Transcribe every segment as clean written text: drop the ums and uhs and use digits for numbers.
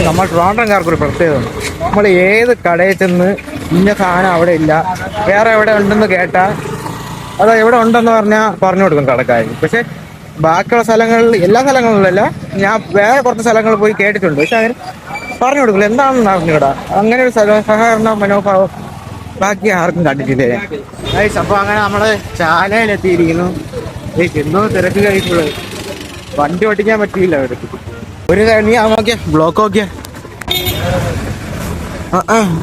നമ്മൾ ട്രിവാൻഡ്രംകാർക്കൊരു പ്രത്യേകതയുണ്ട്. നമ്മൾ ഏത് കടയിൽ ചെന്ന് ഇന്ന സാധനം അവിടെ ഇല്ല, വേറെ എവിടെ ഉണ്ടെന്ന് കേട്ടാൽ അത് എവിടെ ഉണ്ടെന്ന് പറഞ്ഞാൽ പറഞ്ഞു കൊടുക്കും കടക്കാർ. പക്ഷെ ബാക്കിയുള്ള സ്ഥലങ്ങളിൽ, എല്ലാ സ്ഥലങ്ങളിലല്ല, ഞാൻ വേറെ കുറച്ച് സ്ഥലങ്ങളിൽ പോയി കേട്ടിട്ടുണ്ട്, പക്ഷെ അങ്ങനെ പറഞ്ഞു കൊടുക്കില്ല. എന്താണെന്ന് അറിഞ്ഞൂടാ. അങ്ങനെ ഒരു സഹകരണ മനോഭാവം ബാക്കി ആർക്കും കണ്ടിട്ടില്ലേ. അപ്പൊ അങ്ങനെ നമ്മള് ചാലയിലെത്തിയിരിക്കുന്നു. എന്തോ തിരക്ക് കഴിക്കുള്ളത്, വണ്ടി ഓടിക്കാൻ പറ്റിയില്ല അവർക്ക്. ഒരു നീ നോക്കിയ ബ്ലോക്ക് നോക്കിയ,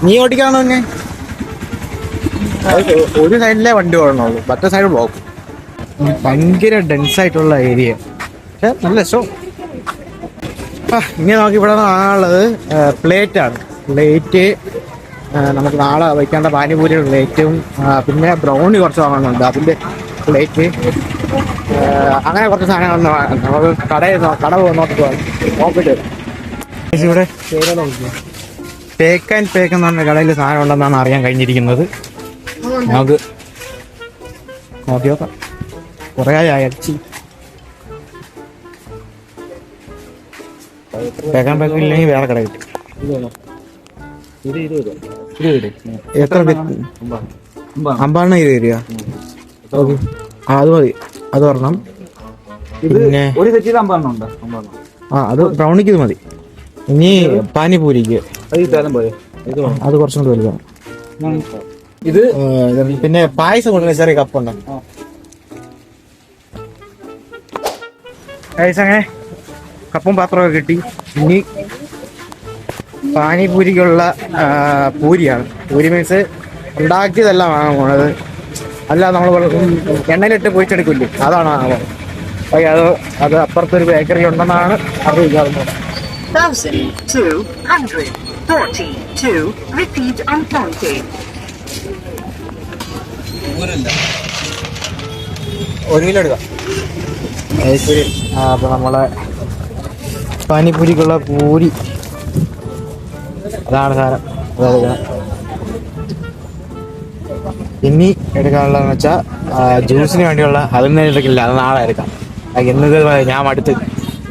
നീ ഓടിക്കാണോ തന്നെ? ഒരു സൈഡിലെ വണ്ടി ഓടണുള്ളൂ, മറ്റേ സൈഡ് ബ്ലോക്ക്. ഭയങ്കര ഡെൻസ് ആയിട്ടുള്ള ഏരിയ, പക്ഷെ നല്ല രസം. ഇങ്ങനെ നോക്കി ഇവിടെ ആണുള്ളത് പ്ലേറ്റ് ആണ്. പ്ലേറ്റ് നമുക്ക് നാളെ വയ്ക്കേണ്ട പാനിപൂരിയുടെ പ്ലേറ്റും പിന്നെ ബ്രൗണി കുറച്ച് വാങ്ങുന്നുണ്ട്, അതിൻ്റെ പ്ലേറ്റ്, അങ്ങനെ കുറച്ച് സാധനങ്ങളൊന്നും നമുക്ക് കട നോക്കിട്ട് ഇവിടെ പേക്ക് ആൻഡ് പേക്ക് എന്ന് പറഞ്ഞ കടയിൽ സാധനം ഉണ്ടെന്നാണ് അറിയാൻ കഴിഞ്ഞിരിക്കുന്നത്. നമുക്ക് നോക്കി നോക്കാം. കുറേ അയച്ചി പേക്കാൻ പേക്കില്ലെങ്കിൽ വേറെ കട കിട്ടും. എത്ര 50 രൂപ? അത് മതി, അത് പറഞ്ഞം. പിന്നെ അത് ബ്രൗണിക്ക് ഇത് മതി. ഇനി പാനിപൂരിക്ക് അത് കുറച്ചും കൂടി വലുതാണ്. ഇത് പിന്നെ പായസം കൊടുക്കുന്ന ചെറിയ കപ്പുണ്ട്. അങ്ങനെ കപ്പും പാത്രമൊക്കെ കിട്ടി. ഇനി പാനിപൂരിക്കുള്ള പൂരിയാണ്. പൂരി മീൻസ് ഉണ്ടാക്കിയതല്ല വാങ്ങാൻ പോണത്, അല്ല നമ്മൾ എണ്ണയിലിട്ട് പൊരിച്ചെടുക്കില്ലേ, അതാണ് വാങ്ങാൻ. അത് അപ്പുറത്തൊരു ബേക്കറി ഉണ്ടെന്നാണ് അറിയിക്കുന്നത്. 1242 repeat uncounted. ഒരു കിലോ എടുക്കാം. അപ്പൊ നമ്മളെ പാനിപൂരിക്കുള്ള പൂരി അതാണ് സാധനം. ഇനി എടുക്കാനുള്ളതെന്ന് വെച്ചാൽ ജ്യൂസിന് വേണ്ടിയുള്ള അതൊന്നും എടുക്കില്ല, അത് നാളെ എടുക്കാം. ഇന്നത് ഞാൻ അടുത്ത്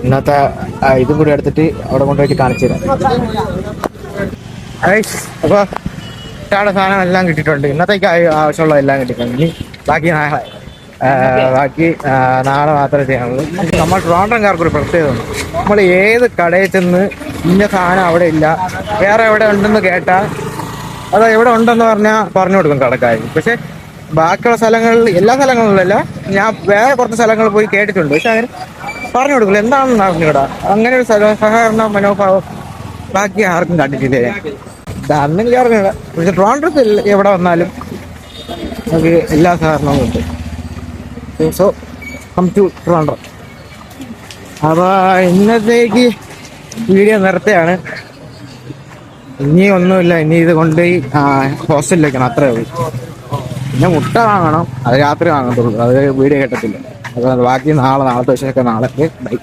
ഇന്നത്തെ ഇതും കൂടി എടുത്തിട്ട് അവിടെ കൊണ്ടുപോയിട്ട് കാണിച്ചു തരാം. അപ്പോൾ സാധനം എല്ലാം കിട്ടിയിട്ടുണ്ട്. ഇന്നത്തേക്ക് ആവശ്യമുള്ള എല്ലാം കിട്ടിയിട്ടുണ്ട്. ഇനി ബാക്കി നാളെ മാത്രമേ ചെയ്യാനുള്ളൂ. നമ്മൾ ട്രിവാൻഡ്രംകാർക്കൊരു പ്രത്യേകതയുണ്ട്. നമ്മൾ ഏത് കടയിൽ ചെന്ന് ഇന്ന സാധനം അവിടെ ഇല്ല, വേറെ എവിടെ ഉണ്ടെന്ന് കേട്ടാൽ അത് എവിടെ ഉണ്ടെന്ന് പറഞ്ഞാൽ പറഞ്ഞു കൊടുക്കും കടക്കാർ. പക്ഷെ ബാക്കിയുള്ള സ്ഥലങ്ങളിൽ, എല്ലാ സ്ഥലങ്ങളിലല്ല, ഞാൻ വേറെ കുറച്ച് സ്ഥലങ്ങളിൽ പോയി കേട്ടിട്ടുണ്ട്, പക്ഷെ അങ്ങനെ പറഞ്ഞു കൊടുക്കില്ല. എന്താണെന്ന് അറിഞ്ഞൂടാ. അങ്ങനെ ഒരു സഹകരണ മനോഭാവം ബാക്കി ആർക്കും കണ്ടിട്ടില്ലേ. അന്നെങ്കിൽ അറിഞ്ഞൂടാ. പക്ഷെ ട്രിവാൻഡ്രത്തിൽ എവിടെ വന്നാലും നമുക്ക് എല്ലാ സഹകരണവും ഉണ്ട്. So come to Trivandrum. അപ്പോൾ ഇന്നത്തേക്ക് വീഡിയോ നിർത്തുകയാണ്. ഇനി ഒന്നുമില്ല, ഇനി ഇത് കൊണ്ടുപോയി ഹോസ്റ്റലിൽ വെക്കണം, അത്രേ ഉള്ളൂ. പിന്നെ മുട്ട വാങ്ങണം, അത് രാത്രി വാങ്ങത്തുള്ളൂ, അത് വീഡിയോ കേട്ടത്തില്ല. അപ്പോൾ ബാക്കി നാളത്തെ വിഷയമൊക്കെ നാളെ. ബൈ.